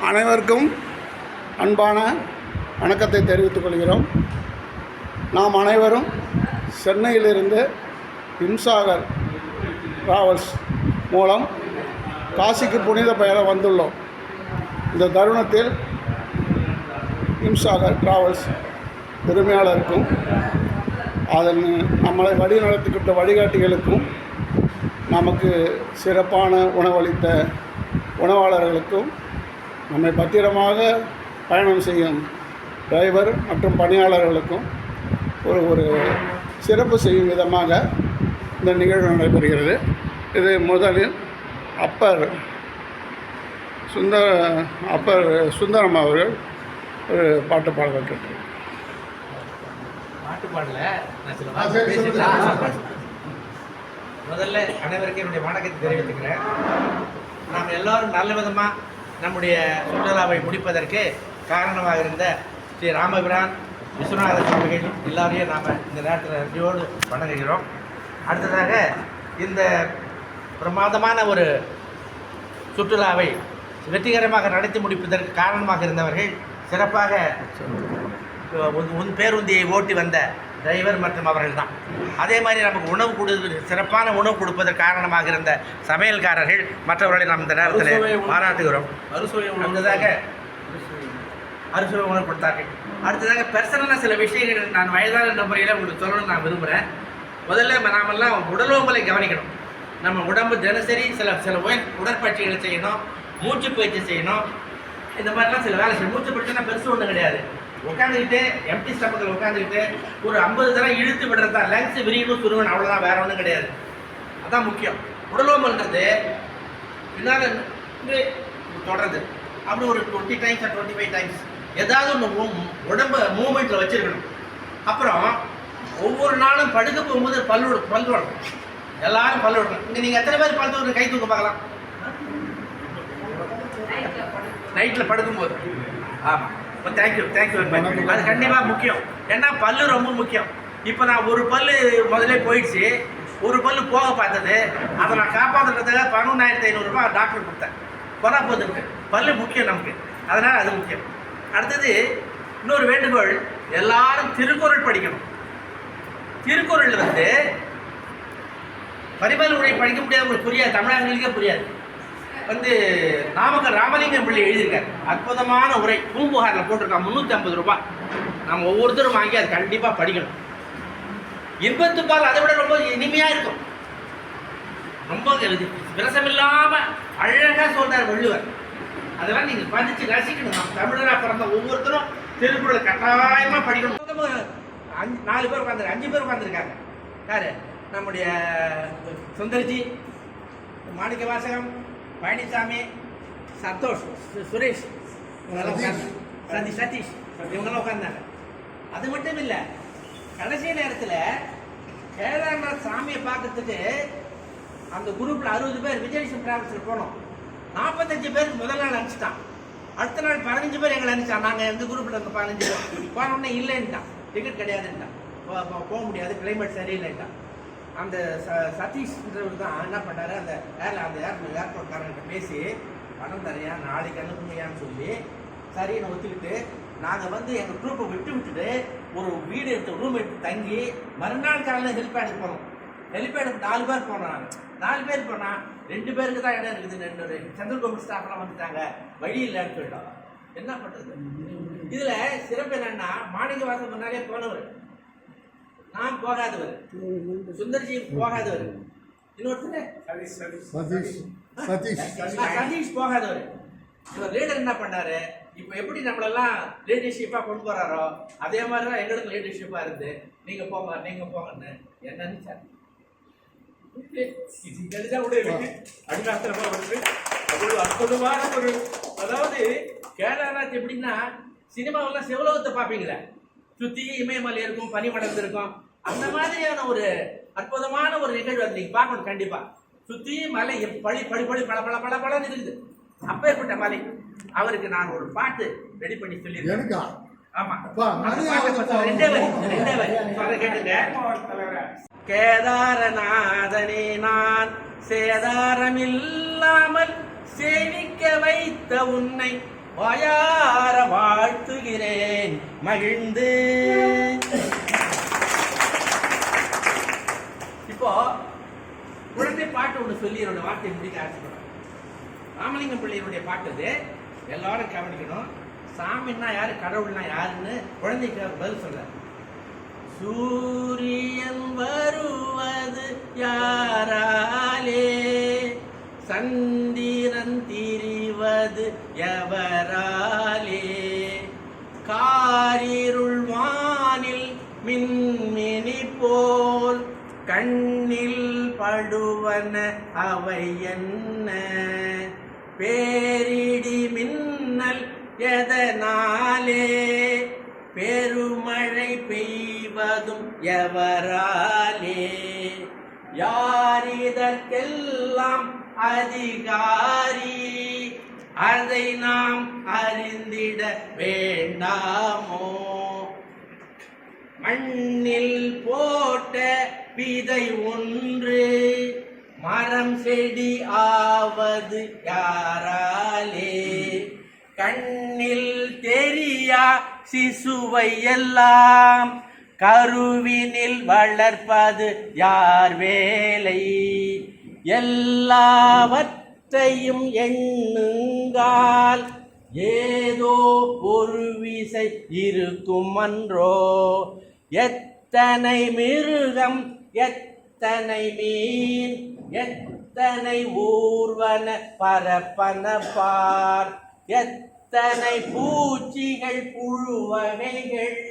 அனைவருக்கும் அன்பான வணக்கத்தை தெரிவித்துக் கொள்கிறோம். நாம் அனைவரும் சென்னையிலிருந்து இம்சாகர் டிராவல்ஸ் மூலம் காசிக்கு புனித பெயர வந்துள்ளோம். இந்த தருணத்தில் இம்சாகர் டிராவல்ஸ் உரிமையாளருக்கும் அதன் நம்மளை வழிநடத்திக்கிட்ட வழிகாட்டிகளுக்கும் நமக்கு சிறப்பான உணவளித்த உணவாளர்களுக்கும் நம்மை பத்திரமாக பயணம் செய்யும் டிரைவர் மற்றும் பணியாளர்களுக்கும் ஒரு சிறப்பு செய்யும் விதமாக இந்த நிகழ்வு நடைபெறுகிறது. இது முதலில் அப்பர் சுந்தரம் அவர்கள் ஒரு பாட்டு பாடல் கேட்டு முதல்ல அனைவருக்கும் என்னுடைய வணக்கத்தை தெரிவித்துக்கிறேன். நாம் எல்லோரும் நல்ல விதமாக நம்முடைய சுற்றுலாவை முடிப்பதற்கு காரணமாக இருந்த ஸ்ரீ ராமபிரான் விஸ்வநாத சுவாமிகள் எல்லாரையும் நாம் இந்த நேரத்தில் நன்றியோடு வணங்குகிறோம். அடுத்ததாக இந்த பிரமாதமான ஒரு சுற்றுலாவை வெற்றிகரமாக நடத்தி முடிப்பதற்கு காரணமாக இருந்தவர்கள் சிறப்பாக பேருந்தியை ஓட்டி வந்த டிரைவர் மற்றும் அவர்கள் தான். அதே மாதிரி நமக்கு சிறப்பான உணவு கொடுப்பதற்கு காரணமாக இருந்த சமையல்காரர்கள் மற்றவர்களை நாம் இந்த நேரத்தில் பாராட்டுகிறோம். அடுத்ததாக அறுசுவை உணவு கொடுத்தார்கள். அடுத்ததாக பர்சனலாக சில விஷயங்கள் நான் வயதான என்ற முறையில் உங்களுக்கு சொல்லணும்னு நான் விரும்புகிறேன். முதல்ல நாமெல்லாம் உடலுறவுகளை கவனிக்கணும். நம்ம உடம்பு தினசரி சில உடற்பயிற்சிகளை செய்யணும், மூச்சு பயிற்சி செய்யணும். இந்த மாதிரிலாம் சில வேலை செய்யணும். மூச்சு பயிற்சினா பெருசு ஒன்றும் கிடையாது. உட்காந்துக்கிட்டு எம்டி ஸ்டமக்கில் உட்காந்துக்கிட்டு ஒரு 50 தடவை இழுத்து விடுறதா, லங்ஸ் விரியணும் சுருவன், அவ்வளோதான், வேற ஒன்றும் கிடையாது. அதான் முக்கியம். உடலோமல்ன்றது பின்னால் தொடருது. அப்படி ஒரு 20 டைம்ஸ் 25 டைம்ஸ் ஏதாவது ஒன்று உடம்பு மூமெண்ட்டில் வச்சுருக்கணும். அப்புறம் ஒவ்வொரு நாளும் படுக்க போகும்போது பல் விடணும். எல்லாரும் பல் விடணும். இங்கே நீங்கள் எத்தனை பேர் பல் தூக்க கை தூக்க பார்க்கலாம்? நைட்டில் படுக்கும்போது. ஆமாம், தேங்க்யூ வெரி மச். அது கண்டிப்பாக முக்கியம். ஏன்னா பல்லு ரொம்ப முக்கியம். இப்போ நான் ஒரு பல்லு முதலே போயிடுச்சு, ஒரு பல்லு போக பார்த்தது. அதை நான் காப்பாற்றுறதுக்காக 11,500 ரூபாய் டாக்டர் கொடுத்தேன். போனால் போதுக்கு பல்லு முக்கியம் நமக்கு, அதனால் அது முக்கியம். அடுத்தது இன்னொரு வேண்டுகோள், எல்லாரும் திருக்குறள் படிக்கணும். திருக்குறள் பரிமள உரை படிக்க முடியாது, உங்களுக்கு புரியாது, தமிழர்களுக்கே புரியாது. நாமக்கல் ராமலிங்கம் பிள்ளை எழுதியிருக்காரு அற்புதமான உரை, பூம்புகாரில் போட்டிருக்கான், 350 ரூபாய். நம்ம ஒவ்வொருத்தரும் வாங்கி அது கண்டிப்பாக படிக்கணும். இன்பத்துப்பால் அதை விட ரொம்ப இனிமையாக இருக்கும். ரொம்ப விரசமில்லாமல் அழகாக சொல்றார் வள்ளுவர். அதெல்லாம் நீங்கள் படித்து ரசிக்கணும். நம்ம தமிழராக பிறந்த ஒவ்வொருத்தரும் திருக்குறளை கட்டாயமாக படிக்கணும். 4 பேர் உட்காந்துருக்காங்க, 5 பேர் உட்காந்துருக்காங்க. யாரு? நம்முடைய சுந்தர்ஜி, மாணிக்க வாசகம், பழனிசாமி, சந்தோஷ், சுரேஷ், சதீஷ், இவங்கெல்லாம் உட்கார்ந்தாங்க. அது மட்டும் இல்லை, கடைசி நேரத்தில் கேதார்நாத் சாமியை பார்க்கறதுக்கு அந்த குரூப்பில் 60 பேர் விஜயலட்சுமி டிராவல்ஸில் போனோம். 45 பேருக்கு முதல் நாள் அனுப்பிச்சிட்டான். அடுத்த நாள் 15 பேர் எங்களை அனுப்பிச்சான். நாங்கள் எந்த குரூப்பில் இருக்க 15 பேர் போனோடனே இல்லைன்ட்டான், டிக்கெட் கிடையாதுன்ட்டான், போக முடியாது, கிளைமேட் சரியில்லைன்ட்டான். அந்த சதீஷ்ன்றவர் தான் என்ன பண்ணாரு, அந்த ஏர்போர்ட்காரங்கிட்ட பேசி பணம் தரையா, நாளைக்கு அனுப்புங்கயான்னு சொல்லி சரின்னு ஒத்துக்கிட்டு நாங்கள் எங்கள் குரூப்பை விட்டுட்டு ஒரு வீடு எடுத்து ரூம் எடுத்து தங்கி மறுநாள் காலையில் ஹெலிபேடுக்கு போனோம். ஹெலிபேடுக்கு 4 பேர் போனோம். நாங்கள் 4 பேர் போனால் 2 பேருக்கு தான் இடம் இருக்குது. 2 சென்ட்ரல் கவர்மெண்ட் ஸ்டாஃப்லாம் வந்துட்டாங்க, வழி இல்லைன்னு சொல்லிட்டோம். என்ன பண்ணுறது? இதில் சிறப்பு என்னன்னா, மாணிக்க வாசம் முன்னாலே போனவர், நான் போகாதவர், சுந்தர்ஜி போகாதவர், இன்னொருத்தர் சதீஷ் போகாதவர். இவர் லீடர் என்ன பண்ணாரு, இப்போ எப்படி நம்மளெல்லாம் லீடர்ஷிப்பாக கொண்டு போறாரோ அதே மாதிரி தான் எங்களுக்கு லீடர்ஷிப்பாக இருந்து நீங்கள் போங்கன்னு என்னன்னு சார் அற்புதமான ஒரு, அதாவது கேரளாத் எப்படின்னா சினிமாவெல்லாம் சிவலோகத்தை பார்ப்பீங்களே, சுற்றி இமயமலை இருக்கும், பனிமடல் இருக்கும், அந்த மாதிரியான ஒரு அற்புதமான ஒரு நிகழ்வு அது நீங்க பார்க்கணும். கண்டிப்பா சுற்றி மலை பழி பழன்னு இருக்குது. அப்பேற்பட்ட மலை. அவருக்கு நான் ஒரு பாட்டு ரெடி பண்ணி சொல்லியிருக்கேன். ஆமா, கேட்டுங்க. கேதாரநாதனே நான் சேதாரமில்லாமல் சேவிக்க வைத்த உன்னை வாயார வாழ்த்துகிறேன் மகிழ்ந்து. இப்போ குழந்தை பாட்டு ஒன்று சொல்லி என்னோட வார்த்தையை முடிக்க ஆசைப்படுறேன். ராமலிங்கம் பிள்ளையினுடைய பாட்டு இது, எல்லாரும் கவனிக்கணும். சாமின்னா யாரு, கடவுள்னா யாருன்னு குழந்தைக்கு பதில் சொல்ற. சூரியன் வருவது யாராலே, சந்திரன் திரிவது எவராலே, காரிருள் வானில் மின்மினி போல் கண்ணில் படுவன அவை என்ன, பேரிடி மின்னல் எதனாலே, பெருமழை பெய்வதும் எவராலே, யார் இதற்கெல்லாம் அதிகாரி, அதை நாம் அறிந்திட வேண்டாமோ, மண்ணில் போட்ட விதை ஒன்று மரம் செடி ஆவது யாராலே, கண்ணில் தெரியா சிசுவை எல்லாம் கருவினில் வளர்ப்பது யார் வேலை, எல்லாவற்றையும் எண்ணுங்கால் ஏதோ ஒரு விசை இருக்கும் அன்றோ, எத்தனை மிருகம் எத்தனை மீன் எத்தனை ஊர்வன பரப்பன பார், எத்தனை பூச்சிகள் புழுவகைகள்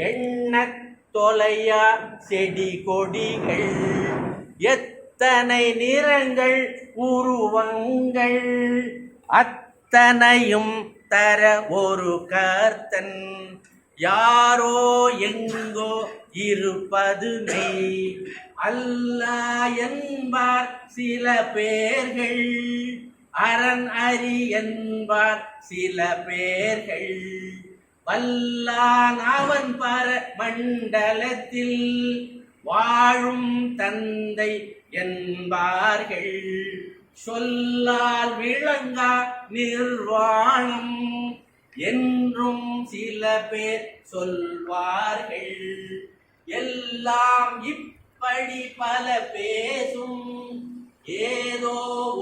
எண்ணத் தொலையா செடி கொடிகள், எத்தனை நிறங்கள் உருவங்கள் அத்தனையும் தர ஒரு கர்த்தன், யாரோ எங்கோ இருப்பது மெய் அல்லாஹ் என்பார் சில பேர்கள், அரண் அறி என்பார் சில பேர்கள், வல்லான் அவன் பர மண்டலத்தில் வாழும் தந்தை என்பார்கள், சொல்லால் விளங்கா நிர்வாணம் என்றும் சில பேர் சொல்வார்கள், எல்லாம் இப்படி பல பேசும் ஏதோ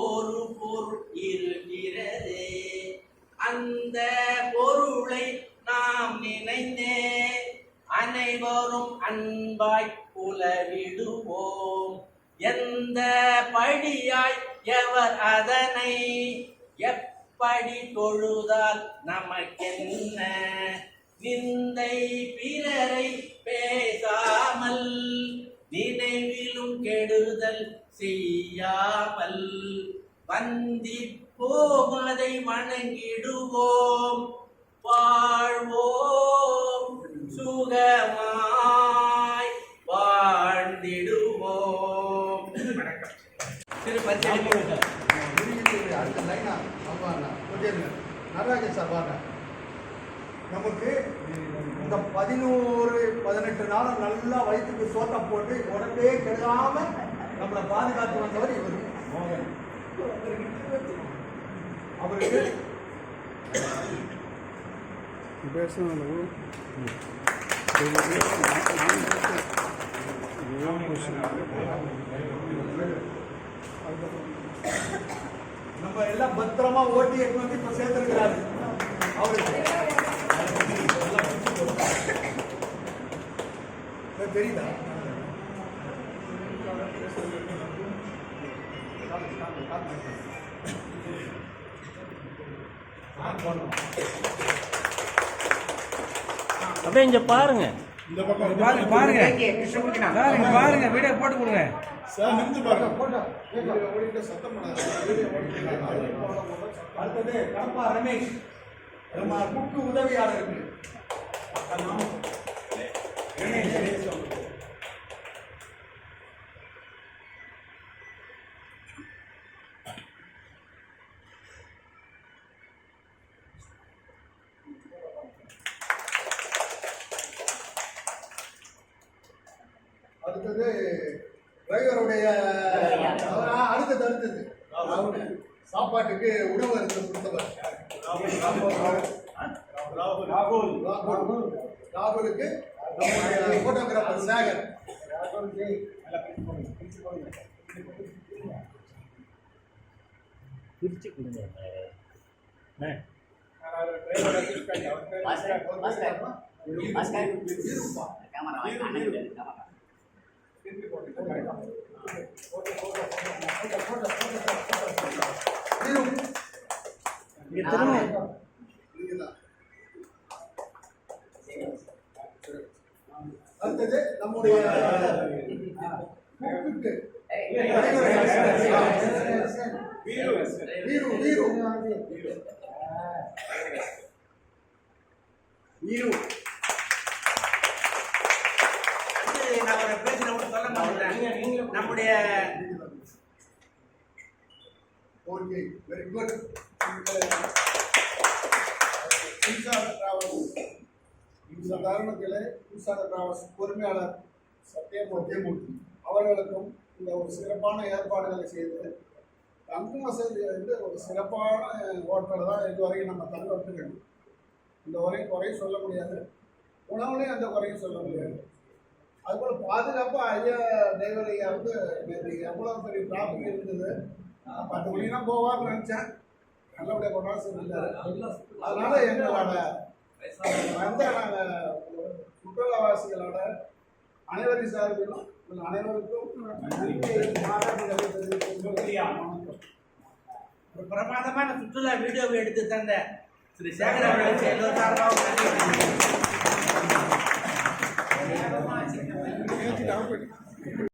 ஒரு பொருள் இருக்கிறதே, அந்த பொருளை நாம் நினைந்தே அனைவரும் அன்பாய் புலவிடுவோம், எந்த படியாய் எவர் அதனை எப்படி தொழுதால் நமக்கென்ன, நிந்தை பிறரை பேசாமல் நினைவிலும் கெடுதல் செய்யாமல் வந்தி போவதை வணங்கிடுவோம், வாழ்வோம் சுகமாய் வாழ்ந்திடுவோம். நடராஜன் சார் பாருங்க, நமக்கு இந்த 11-18 நாளும் நல்லா வயிற்றுக்கு சோட்டை போட்டு உடம்பே கெடுக்காம நம்மளை பாதுகாத்து வந்தவர் இவர். அவருக்கு நம்ம எல்லாம் பத்திரமா ஓட்டி எடுத்து வந்து இப்ப சேர்த்திருக்கிறாரு. அவருக்கு தெரியுதா? அப்படியே இங்க பாருங்க, இந்த பக்கம் பாருங்க பாருங்க சார், இங்க பாருங்க, வீடியோ போட்டு கொடுங்க சார். நின்று பாருங்க. அடுத்தது கணப்பா ரமேஷ், நம்ம புக்கு உதவியாளருக்கு அடுத்தது டிரைவருடைய அடுத்தது சாப்பாட்டுக்கு உணவு அருந்த கொடுத்தவர் ராகுலுக்கு போட்டோகிராஃபர் சேகர். பிரிச்சு கொடுங்க. அடுத்தது நம்முடைய நான் ஒரு பேசுற ஒன்று சொல்ல மாட்டேன். நம்முடைய வெரி குட். இந்த தருணத்தில் மின்சார டிராவல்ஸ் பொறுமையாளர் சத்தியமூர்த்தி அவர்களுக்கும் இந்த ஒரு சிறப்பான ஏற்பாடுகளை செய்து தங்கு வசதி வந்து ஒரு சிறப்பான ஹோட்டல் தான் இது வரைக்கும் நம்ம தங்க விட்டுக்கணும். இந்த வரையும் குறையும் சொல்ல முடியாது, உணவுலையும் அந்த குறையும் சொல்ல முடியாது. அதுபோல் பாதுகாப்பாக ஐயா டிரைவர் ஐயா வந்து எவ்வளோ பெரிய டிராஃபிக் இருந்தது, 10 மணி தான் போவான்னு நினச்சேன், நல்லபடியாக கொண்டாட சொல்லியிருந்தாரு. அதனால எங்களோட வந்து நாங்கள் சுற்றுலாவாசிகளோட அனைவரின் சார்பிலும் அனைவருக்கும் ஒரு பிரமாதமான சுற்றுலா வீடியோவை எடுத்து தந்த திரு சேகர் அவர்களுக்கு எல்லோரும் நன்றி.